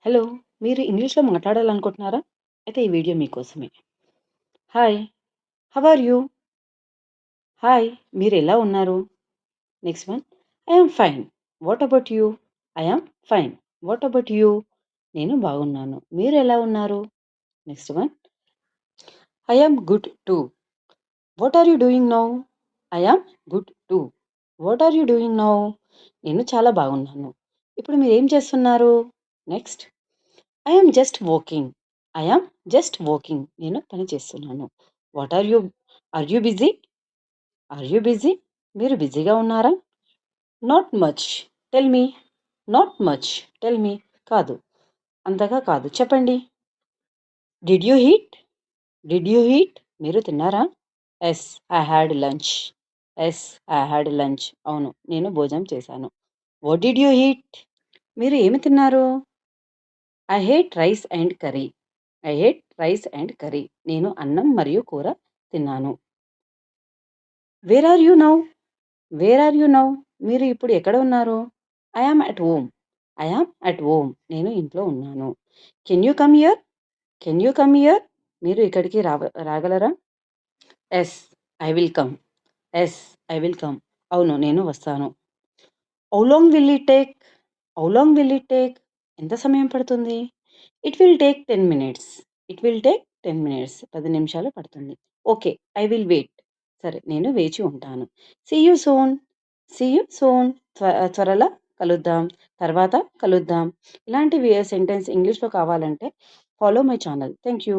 Hello! మీరు ఇంగ్లీష్‌లో మాట్లాడాలనుకుంటున్నారా? అయితే ఈ వీడియో మీకోసమే. Hi! How are you? Hi! మీరెలా ఉన్నారు? Next one I am fine. What about you? I am fine. What about you? నేను బాగున్నాను. మీరెలా ఉన్నారు? Next one I am good too. What are you doing now? I am good too. What are you doing now? నేను చాలా బాగున్నాను. ఇప్పుడు మీరేం చేస్తున్నారు? Next I am just walking. I am just walking. నేను పని చేస్తున్నాను. What are you busy? Are you busy? మీరు బిజీగా ఉన్నారా? Not much. Tell me. Not much. Tell me. కాదు. అంతగా కాదు. చెప్పండి. Did you eat? Did you eat? మీరు తిన్నారా? Yes. I had lunch. Yes. I had lunch. అవును. నేను భోజనం చేశాను. What did you eat? మీరు ఏమి తిన్నారు? I hate rice and curry. I hate rice and curry. నేను అన్నం మరియు కూర తిన్నాను. Where are you now? Where are you now? మీరు ఇప్పుడు ఎక్కడ ఉన్నారు? I am at home. I am at home. నేను ఇంట్లో ఉన్నాను. Can you come here? Can you come here? మీరు ఇక్కడికి రాగలరా? Yes. I will come. Yes. I will come. అవును. నేను వస్తాను. How long will it take? How long will it take? ఎంత సమయం పడుతుంది? It will take 10 minutes. It will take 10 minutes. 10 నిమిషాలు పడుతుంది. ఓకే. I will wait. సరే. నేను వేచి ఉంటాను. See you soon. See you soon. త్వరలో కలుద్దాం. తర్వాత కలుద్దాం. ఇలాంటి సెంటెన్స్ ఇంగ్లీష్‌లో కావాలంటే follow my channel. Thank you.